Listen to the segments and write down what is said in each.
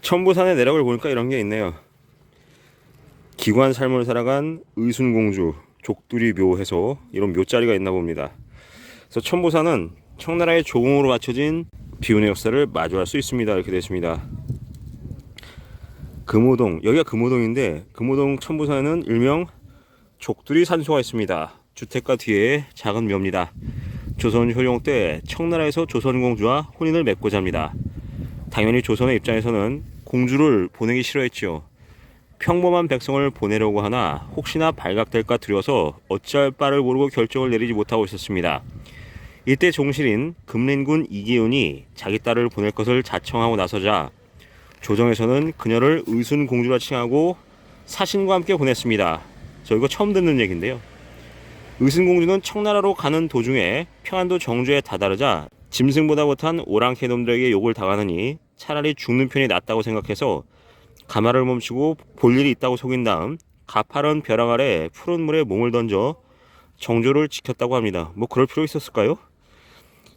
천보산의 내력을 보니까 이런 게 있네요. 기관 삶을 살아간 의순공주 족두리묘 해서 이런 묘자리가 있나 봅니다. 그래서 천보산은 청나라의 조공으로 바쳐진 비운의 역사를 마주할 수 있습니다. 이렇게 되어 있습니다. 금호동, 여기가 금호동인데 금호동 천보산에는 일명 족두리 산소가 있습니다. 주택가 뒤에 작은 묘입니다. 조선 효종 때 청나라에서 조선공주와 혼인을 맺고자 합니다. 당연히 조선의 입장에서는 공주를 보내기 싫어했지요. 평범한 백성을 보내려고 하나 혹시나 발각될까 두려워서 어찌할 바를 모르고 결정을 내리지 못하고 있었습니다. 이때 종실인 금린군 이기훈이 자기 딸을 보낼 것을 자청하고 나서자 조정에서는 그녀를 의순공주라 칭하고 사신과 함께 보냈습니다. 저 이거 처음 듣는 얘기인데요. 의순공주는 청나라로 가는 도중에 평안도 정주에 다다르자 짐승보다 못한 오랑캐 놈들에게 욕을 당하느니 차라리 죽는 편이 낫다고 생각해서 가마를 멈추고 볼 일이 있다고 속인 다음 가파른 벼랑 아래 푸른 물에 몸을 던져 정조를 지켰다고 합니다. 뭐 그럴 필요 있었을까요?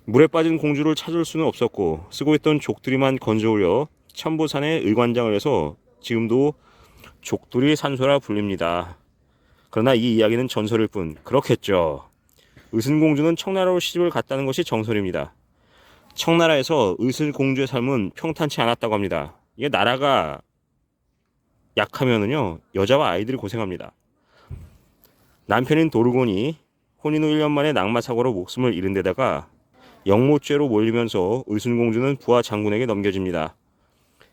물에 빠진 공주를 찾을 수는 없었고 쓰고 있던 족두리만 건져 올려 천보산에 의관장을 해서 지금도 족두리 산소라 불립니다. 그러나 이 이야기는 전설일 뿐 그렇겠죠. 의순공주는 청나라로 시집을 갔다는 것이 정설입니다. 청나라에서 의순공주의 삶은 평탄치 않았다고 합니다. 이게 나라가 약하면은요 여자와 아이들이 고생합니다. 남편인 도르곤이 혼인 후 1년 만에 낙마 사고로 목숨을 잃은 데다가 영모죄로 몰리면서 의순공주는 부하 장군에게 넘겨집니다.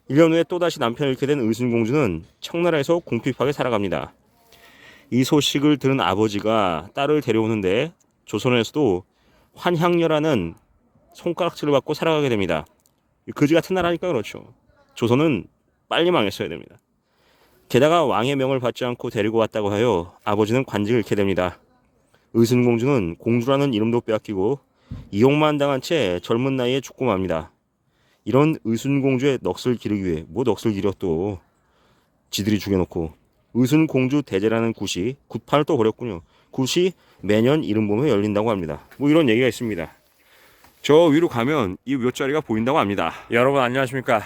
1년 후에 또다시 남편을 잃게 된 의순공주는 청나라에서 궁핍하게 살아갑니다. 이 소식을 들은 아버지가 딸을 데려오는데 조선에서도 환향녀라는 손가락질을 받고 살아가게 됩니다. 거지 같은 나라니까 그렇죠. 조선은 빨리 망했어야 됩니다. 게다가 왕의 명을 받지 않고 데리고 왔다고 하여 아버지는 관직을 잃게 됩니다. 의순공주는 공주라는 이름도 빼앗기고 이용만 당한 채 젊은 나이에 죽고 맙니다. 이런 의순공주의 넋을 기르기 위해 뭐 넋을 기려 또 지들이 죽여놓고 의순공주 대제라는 굿이 굿판을 또 벌였군요. 굿이 매년 이른 봄에 열린다고 합니다. 뭐 이런 얘기가 있습니다. 저 위로 가면 이 묘자리가 보인다고 합니다. 여러분 안녕하십니까.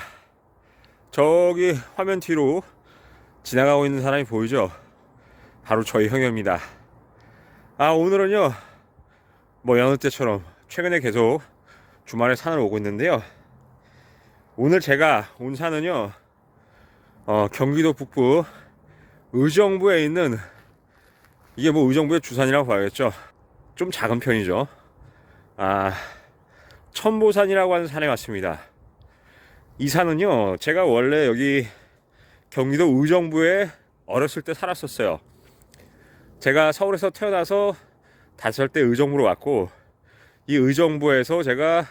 저기 화면 뒤로 지나가고 있는 사람이 보이죠? 바로 저희 형입니다. 오늘은요 뭐 여느 때처럼 최근에 계속 주말에 산을 오고 있는데요. 오늘 제가 온 산은요 경기도 북부 의정부에 있는 이게 뭐 의정부의 주산이라고 봐야겠죠. 좀 작은 편이죠. 천보산이라고 하는 산에 왔습니다. 이 산은요 제가 원래 여기 경기도 의정부에 어렸을 때 살았었어요. 제가 서울에서 태어나서 5살 때 의정부로 왔고 이 의정부에서 제가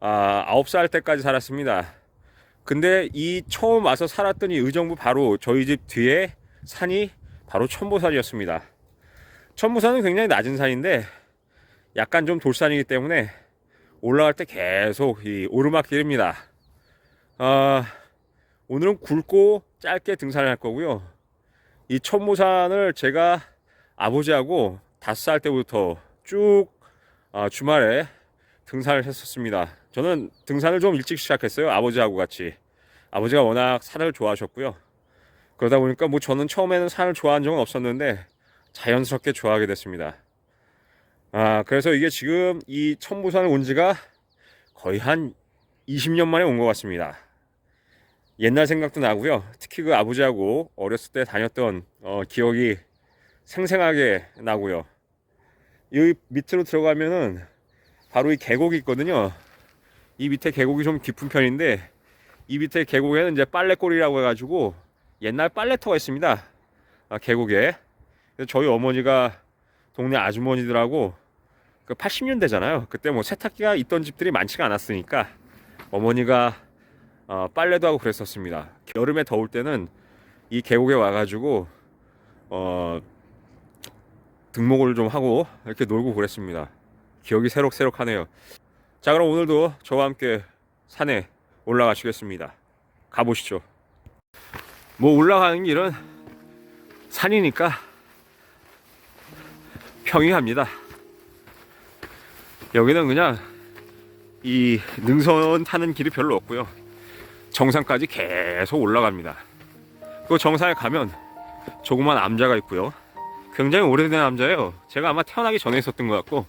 9살 때까지 살았습니다. 근데 이 처음 와서 살았던 이 의정부 바로 저희 집 뒤에 산이 바로 천보산이었습니다. 천보산은 굉장히 낮은 산인데 약간 좀 돌산이기 때문에 올라갈 때 계속 이 오르막길입니다. 오늘은 굵고 짧게 등산을 할 거고요. 이 천보산을 제가 아버지하고 5살 때부터 쭉 주말에 등산을 했었습니다. 저는 등산을 좀 일찍 시작했어요. 아버지하고 같이. 아버지가 워낙 산을 좋아하셨고요. 그러다 보니까 뭐 저는 처음에는 산을 좋아한 적은 없었는데 자연스럽게 좋아하게 됐습니다. 그래서 이게 지금 이 천보산을 온 지가 거의 한 20년 만에 온 것 같습니다. 옛날 생각도 나고요. 특히 그 아버지하고 어렸을 때 다녔던 기억이 생생하게 나고요. 여기 밑으로 들어가면은 바로 이 계곡이 있거든요. 이 밑에 계곡이 좀 깊은 편인데 이 밑에 계곡에는 이제 빨래골이라고 해가지고 옛날 빨래터가 있습니다. 계곡에. 그래서 저희 어머니가 동네 아주머니들하고 그 80년대잖아요. 그때 뭐 세탁기가 있던 집들이 많지가 않았으니까 어머니가 빨래도 하고 그랬었습니다. 여름에 더울 때는 이 계곡에 와가지고 등목을 좀 하고 이렇게 놀고 그랬습니다. 기억이 새록새록하네요. 자, 그럼 오늘도 저와 함께 산에 올라가시겠습니다. 가보시죠. 뭐 올라가는 길은 산이니까 평이합니다. 여기는 그냥 이 능선 타는 길이 별로 없고요. 정상까지 계속 올라갑니다. 그 정상에 가면 조그만 암자가 있고요. 굉장히 오래된 암자예요. 제가 아마 태어나기 전에 있었던 것 같고,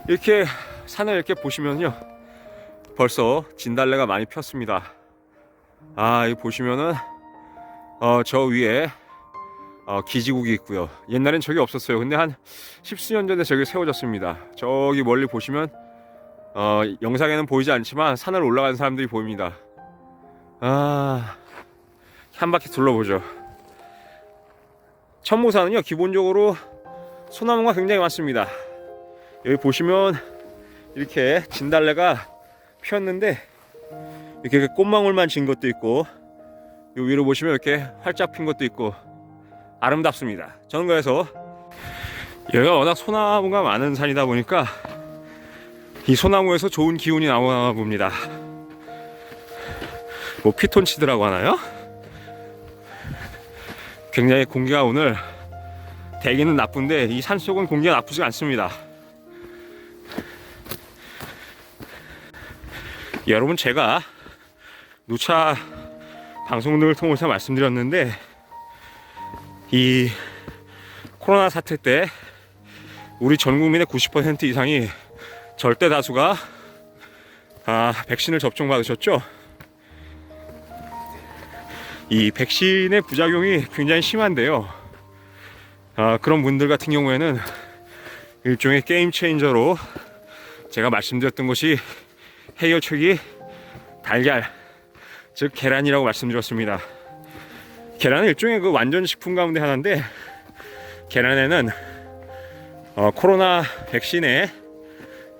이렇게 산을 이렇게 보시면요, 벌써 진달래가 많이 폈습니다. 여기 보시면은 저 위에 기지국이 있고요. 옛날엔 저기 없었어요. 근데 한 십수년 전에 저기 세워졌습니다. 저기 멀리 보시면 영상에는 보이지 않지만 산을 올라가는 사람들이 보입니다. 한 바퀴 둘러보죠. 천모산은요, 기본적으로 소나무가 굉장히 많습니다. 여기 보시면 이렇게 진달래가 피었는데, 이렇게 꽃망울만 진 것도 있고, 요 위로 보시면 이렇게 활짝 핀 것도 있고 아름답습니다. 저는 그래서 여기가 워낙 소나무가 많은 산이다 보니까 이 소나무에서 좋은 기운이 나오나 봅니다. 뭐 피톤치드라고 하나요? 굉장히 공기가 오늘, 대기는 나쁜데 이 산속은 공기가 나쁘지 않습니다. 여러분, 제가 누차 방송들을 통해서 말씀드렸는데, 이 코로나 사태 때 우리 전 국민의 90% 이상이, 절대 다수가 백신을 접종받으셨죠. 이 백신의 부작용이 굉장히 심한데요. 그런 분들 같은 경우에는 일종의 게임 체인저로, 제가 말씀드렸던 것이 해결책이 달걀, 즉 계란이라고 말씀드렸습니다. 계란은 일종의 그 완전 식품 가운데 하나인데, 계란에는 코로나 백신의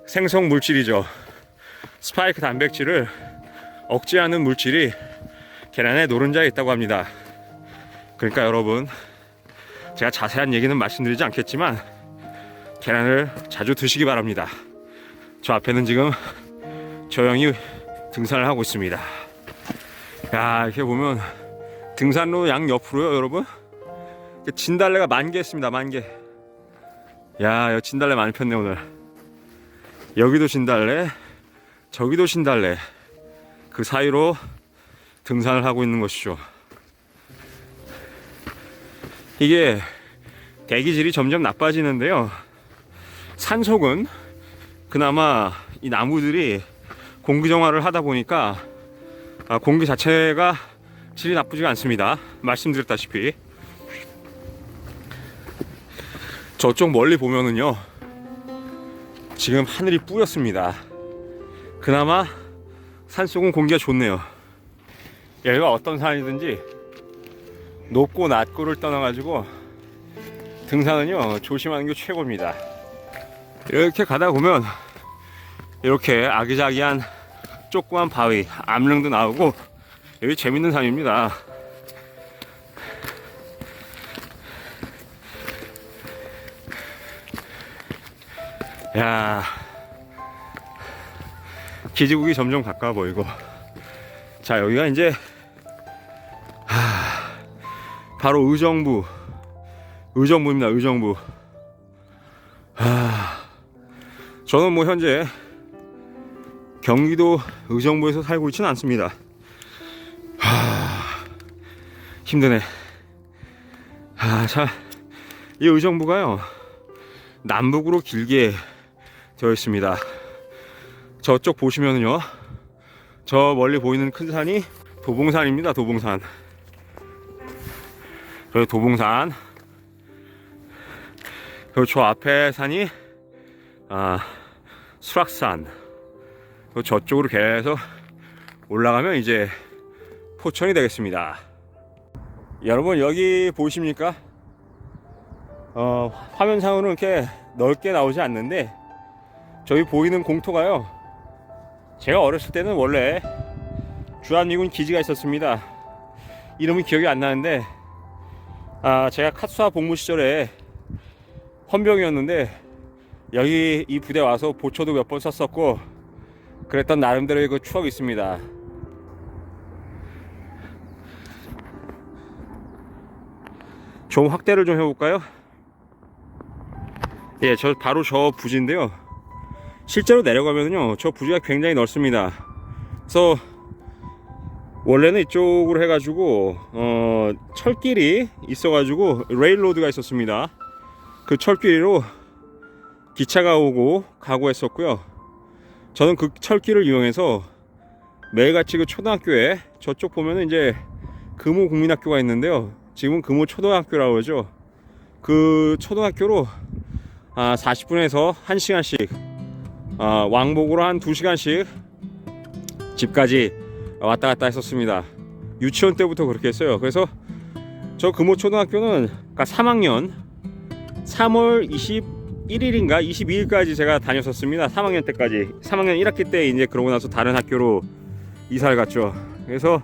생성 물질이죠. 스파이크 단백질을 억제하는 물질이 계란의 노른자에 있다고 합니다. 그러니까 여러분, 제가 자세한 얘기는 말씀드리지 않겠지만 계란을 자주 드시기 바랍니다. 저 앞에는 지금 저 형이 등산을 하고 있습니다. 이렇게 보면 등산로 양 옆으로요, 여러분, 진달래가 만개 있습니다. 만개. 여기 진달래 많이 폈네 오늘. 여기도 진달래, 저기도 진달래. 그 사이로 등산을 하고 있는 것이죠. 이게 대기질이 점점 나빠지는데요, 산속은 그나마 이 나무들이 공기 정화를 하다 보니까 공기 자체가 질이 나쁘지가 않습니다. 말씀드렸다시피 저쪽 멀리 보면은요, 지금 하늘이 뿌였습니다. 그나마 산속은 공기가 좋네요. 여기가 어떤 산이든지 높고 낮고를 떠나가지고 등산은요, 조심하는 게 최고입니다. 이렇게 가다 보면 이렇게 아기자기한 조그만 바위, 암릉도 나오고, 여기 재밌는 산입니다. 기지국이 점점 가까워 보이고. 자, 여기가 이제 바로 의정부입니다. 의정부. 저는 뭐 현재 경기도 의정부에서 살고 있지는 않습니다. 힘드네. 자, 이 의정부가요, 남북으로 길게 되어 있습니다. 저쪽 보시면은요, 저 멀리 보이는 큰 산이 도봉산입니다. 도봉산. 여기 도봉산. 그리고 저 앞에 산이 수락산. 그리고 저쪽으로 계속 올라가면 이제 포천이 되겠습니다. 여러분, 여기 보이십니까? 화면상으로는 이렇게 넓게 나오지 않는데, 저기 보이는 공터가요, 제가 어렸을 때는 원래 주한미군 기지가 있었습니다. 이름이 기억이 안 나는데, 제가 카투사 복무 시절에 헌병이었는데 여기 이 부대 와서 보초도 몇 번 썼었고, 그랬던 나름대로의 그 추억이 있습니다. 좀 확대를 좀 해볼까요? 예, 저 바로 저 부지인데요, 실제로 내려가면요, 저 부지가 굉장히 넓습니다. 그래서 원래는 이쪽으로 해가지고 철길이 있어가지고 레일로드가 있었습니다. 그 철길로 기차가 오고 가고 했었고요. 저는 그 철길을 이용해서 매일같이 그 초등학교에, 저쪽 보면은 이제 금호 국민학교가 있는데요, 지금은 금호 초등학교라고 그러죠. 그 초등학교로 40분에서 1시간씩 왕복으로 한 2시간씩 집까지 왔다 갔다 했었습니다. 유치원 때부터 그렇게 했어요. 그래서 저 금호 초등학교는 3학년 3월 21일인가 22일까지 제가 다녔었습니다. 3학년 때까지. 3학년 1학기 때 이제 그러고 나서 다른 학교로 이사를 갔죠. 그래서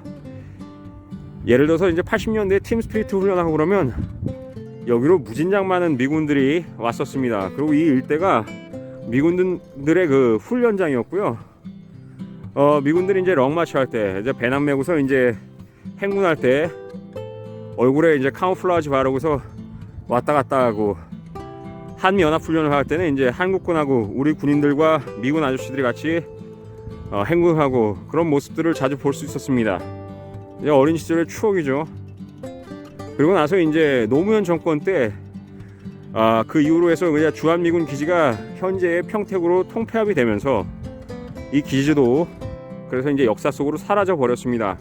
예를 들어서 이제 80년대 팀 스피리트 훈련하고 그러면 여기로 무진장 많은 미군들이 왔었습니다. 그리고 이 일대가 미군들의 그 훈련장이었고요. 미군들이 이제 럭마치 할 때, 이제 배낭 메고서 이제 행군할 때 얼굴에 이제 카모플라지 바르고서 왔다 갔다 하고, 한미연합 훈련을 할 때는 이제 한국군하고 우리 군인들과 미군 아저씨들이 같이 행군하고, 그런 모습들을 자주 볼 수 있었습니다. 이제 어린 시절의 추억이죠. 그리고 나서 이제 노무현 정권 때 그 이후로 해서 그냥 주한미군 기지가 현재의 평택으로 통폐합이 되면서 이 기지도 그래서 이제 역사 속으로 사라져 버렸습니다.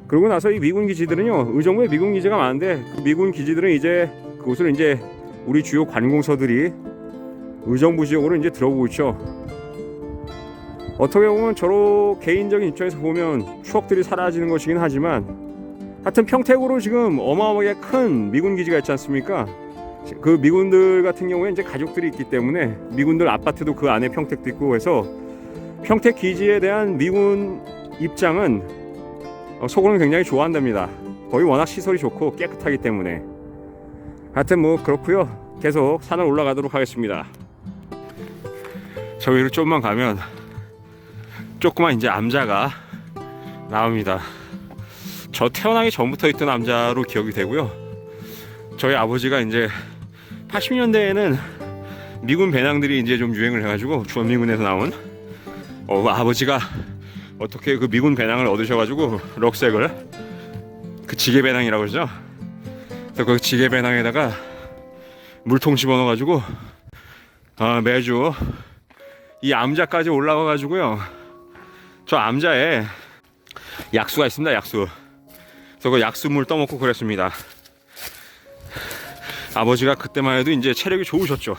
그러고 나서 이 미군 기지들은요, 의정부에 미군 기지가 많은데 그 미군 기지들은 이제 그곳을 이제 우리 주요 관공서들이 의정부 지역으로 이제 들어오고 있죠. 어떻게 보면 저로 개인적인 입장에서 보면 추억들이 사라지는 것이긴 하지만, 하여튼 평택으로 지금 어마어마하게 큰 미군 기지가 있지 않습니까? 그 미군들 같은 경우에 이제 가족들이 있기 때문에 미군들 아파트도 그 안에 평택도 있고 해서 평택 기지에 대한 미군 입장은 속으로는 굉장히 좋아한답니다. 거기 워낙 시설이 좋고 깨끗하기 때문에. 하여튼 뭐 그렇고요. 계속 산을 올라가도록 하겠습니다. 저 위로 좀만 가면 조그만 이제 암자가 나옵니다. 저 태어나기 전부터 있던 암자로 기억이 되고요. 저희 아버지가 이제 80년대에는 미군 배낭들이 이제 좀 유행을 해가지고, 주한미군에서 나온 아버지가 어떻게 그 미군 배낭을 얻으셔가지고 럭색을, 그 지게 배낭이라고 그러죠. 그래서 그 지게 배낭에다가 물통 집어넣어가지고 매주 이 암자까지 올라가가지고요, 저 암자에 약수가 있습니다. 약수. 그래서 그 약수물 떠먹고 그랬습니다. 아버지가 그때만 해도 이제 체력이 좋으셨죠.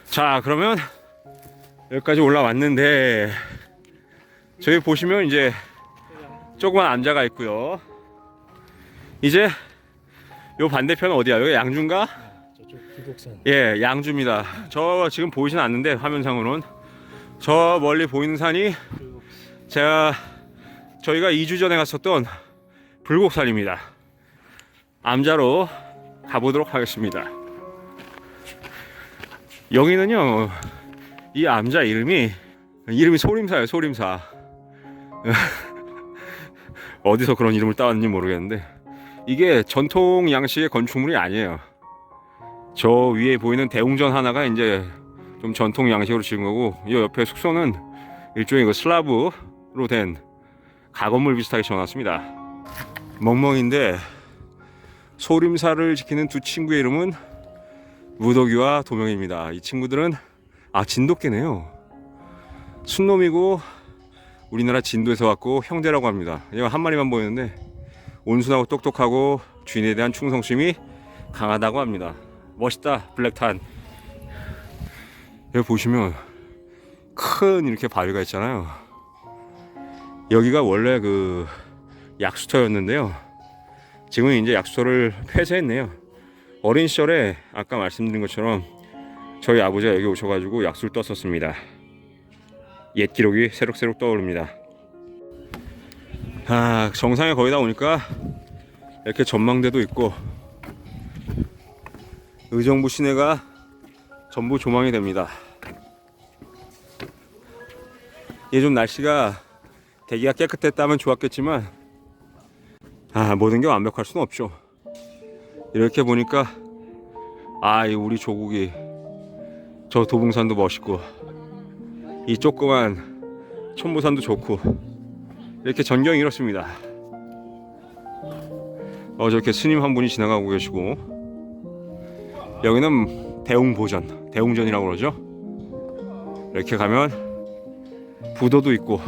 자, 그러면 여기까지 올라왔는데, 저기 보시면 이제 조그만 암자가 있고요. 이제 요 반대편은 어디야? 여기 양주인가? 저쪽 불곡산. 예, 양주입니다. 저 지금 보이진 않는데 화면상으로는 저 멀리 보이는 산이 저희가 2주 전에 갔었던 불곡산입니다. 암자로 가보도록 하겠습니다. 여기는요, 이 암자 이름이 소림사예요. 소림사. 어디서 그런 이름을 따왔는지 모르겠는데, 이게 전통 양식의 건축물이 아니에요. 저 위에 보이는 대웅전 하나가 이제 좀 전통 양식으로 지은 거고, 이 옆에 숙소는 일종의 그 슬라브로 된 가건물 비슷하게 지어놨습니다. 멍멍인데 소림사를 지키는 두 친구의 이름은 무덕이와 도명입니다. 이 친구들은 진돗개네요. 순놈이고 우리나라 진도에서 왔고 형제라고 합니다. 얘가 한 마리만 보이는데 온순하고 똑똑하고 주인에 대한 충성심이 강하다고 합니다. 멋있다, 블랙탄. 여기 보시면 큰 이렇게 바위가 있잖아요. 여기가 원래 그 약수터였는데요, 지금은 이제 약수터를 폐쇄했네요. 어린 시절에 아까 말씀드린 것처럼 저희 아버지가 여기 오셔가지고 약수를 떴었습니다. 옛 기록이 새록새록 떠오릅니다. 정상에 거의 다 오니까 이렇게 전망대도 있고 의정부 시내가 전부 조망이 됩니다. 이게 좀 날씨가 대기가 깨끗했다면 좋았겠지만 모든 게 완벽할 수는 없죠. 이렇게 보니까 이 우리 조국이, 저 도봉산도 멋있고 이 조그만 천보산도 좋고, 이렇게 전경이 이렇습니다. 저렇게 스님 한 분이 지나가고 계시고, 여기는 대웅보전, 대웅전이라고 그러죠. 이렇게 가면 부도도 있고,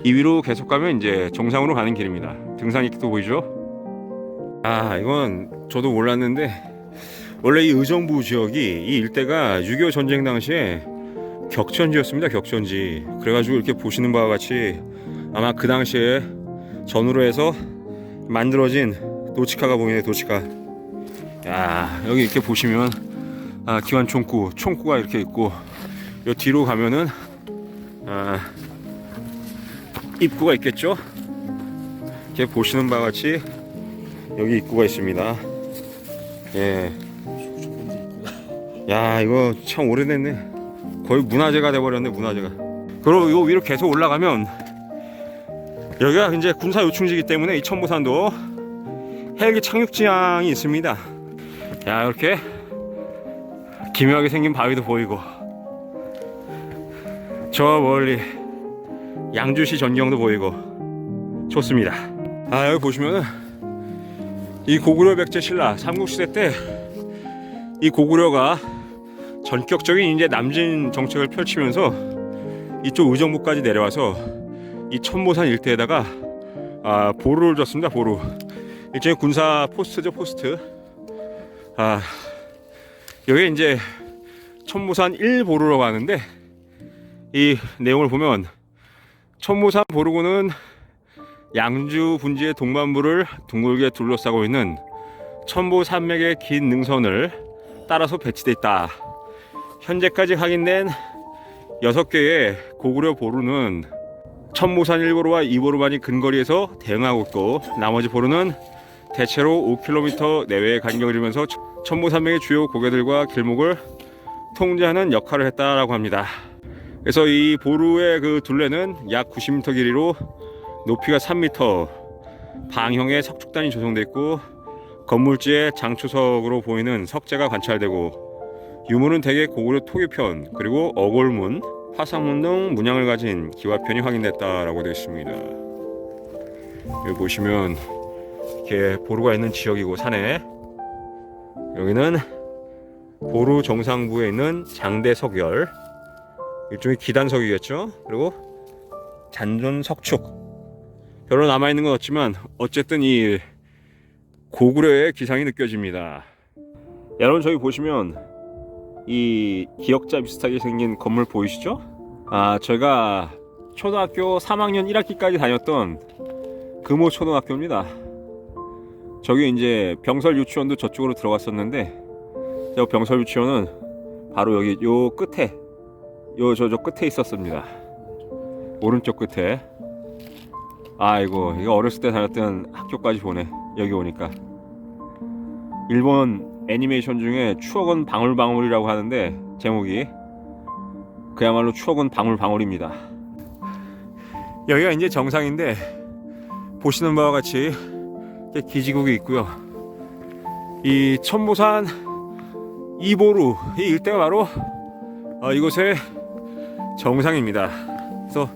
이 위로 계속 가면 이제 정상으로 가는 길입니다. 등산객도 보이죠? 아, 이건 저도 몰랐는데, 원래 이 의정부 지역이 이 일대가 6.25 전쟁 당시에 격전지였습니다. 격전지. 그래가지고 이렇게 보시는 바와 같이 아마 그 당시에 전으로 해서 만들어진 도치카가 보이네. 도치카. 야, 여기 이렇게 보시면 기관 총구가 이렇게 있고, 요 뒤로 가면은 입구가 있겠죠. 이렇게 보시는 바와 같이 여기 입구가 있습니다. 예. 야, 이거 참 오래됐네. 거의 문화재가 돼버렸네. 문화재가. 그리고 요 위로 계속 올라가면 여기가 이제 군사 요충지이기 때문에 이 천보산도 헬기 착륙지향이 있습니다. 야, 이렇게 기묘하게 생긴 바위도 보이고, 저 멀리 양주시 전경도 보이고 좋습니다. 여기 보시면은 이 고구려 백제 신라 삼국시대 때 이 고구려가 전격적인 이제 남진 정책을 펼치면서 이쪽 의정부까지 내려와서 이 천보산 일대에다가 보루를 줬습니다. 보루. 일종의 군사 포스트죠. 포스트. 여기 이제 천보산 1보루라고 하는데, 이 내용을 보면 천보산 보루군은 양주 분지의 동반부를 둥글게 둘러싸고 있는 천보산맥의 긴 능선을 따라서 배치되어 있다. 현재까지 확인된 6개의 고구려 보루는 천보산 1보루와 2보루만이 근거리에서 대응하고 있고, 나머지 보루는 대체로 5km 내외의 간격을 이루면서 천보산맥의 주요 고개들과 길목을 통제하는 역할을 했다라고 합니다. 그래서 이 보루의 그 둘레는 약 90m 길이로 높이가 3m, 방형의 석축단이 조성되어 있고, 건물지에 장초석으로 보이는 석재가 관찰되고, 유물은 대개 고구려 토기편, 그리고 어골문, 화상문 등 문양을 가진 기와편이 확인됐다라고 되어 있습니다. 여기 보시면 이렇게 보루가 있는 지역이고, 산에 여기는 보루 정상부에 있는 장대석열, 일종의 기단석이겠죠. 그리고 잔존 석축. 별로 남아있는 건 없지만 어쨌든 이 고구려의 기상이 느껴집니다. 여러분, 저기 보시면 이 기역자 비슷하게 생긴 건물 보이시죠? 제가 초등학교 3학년 1학기까지 다녔던 금호초등학교입니다. 저기 이제 병설 유치원도 저쪽으로 들어갔었는데, 저 병설 유치원은 바로 여기 요 끝에, 저 끝에 있었습니다. 오른쪽 끝에. 이거 어렸을 때 다녔던 학교까지 보네. 여기 오니까. 일본 애니메이션 중에 추억은 방울방울이라고 하는데, 제목이 그야말로 추억은 방울방울입니다. 여기가 이제 정상인데, 보시는 바와 같이 기지국이 있고요. 이 천보산 2보루 이 일대가 바로 이곳의 정상입니다. 그래서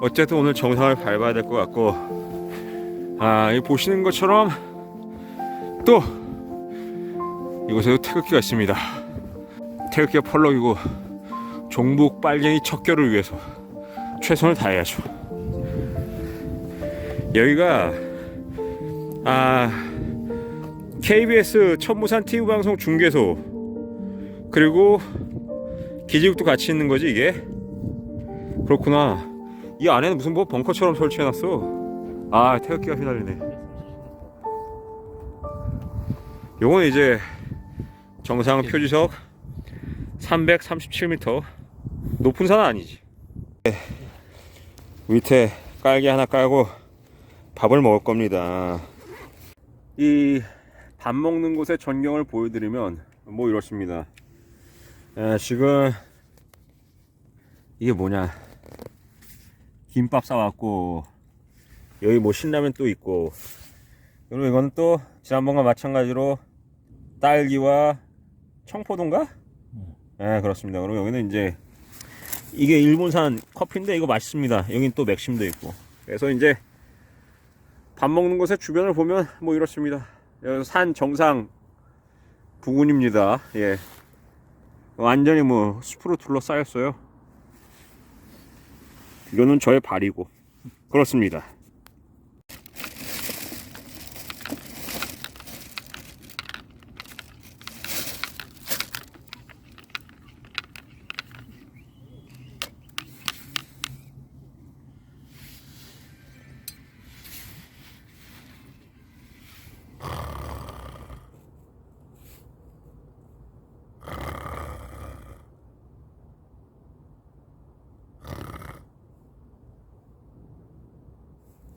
어쨌든 오늘 정상을 밟아야 될 것 같고, 이 보시는 것처럼 또 이곳에도 태극기가 있습니다. 태극기가 펄럭이고, 종북 빨갱이 척결을 위해서 최선을 다해야죠. 여기가 KBS 천보산 TV방송 중계소, 그리고 기지국도 같이 있는 거지 이게? 그렇구나. 이 안에는 무슨 뭐 벙커처럼 설치해놨어. 태극기가 휘날리네. 요건 이제 정상 표지석 337m. 높은 산은 아니지. 밑에 깔개 하나 깔고 밥을 먹을 겁니다. 이 밥 먹는 곳의 전경을 보여드리면 뭐 이렇습니다. 지금 이게 뭐냐, 김밥 싸왔고, 여기 뭐 신라면 또 있고, 그리고 이거는 또 지난번과 마찬가지로 딸기와 청포도인가? 네, 그렇습니다. 그리고 여기는 이제 이게 일본산 커피인데 이거 맛있습니다. 여긴 또 맥심도 있고. 그래서 이제 밥 먹는 곳의 주변을 보면 뭐 이렇습니다. 여기 산 정상 부근입니다. 예. 완전히 뭐 숲으로 둘러싸였어요. 이거는 저의 발이고 그렇습니다.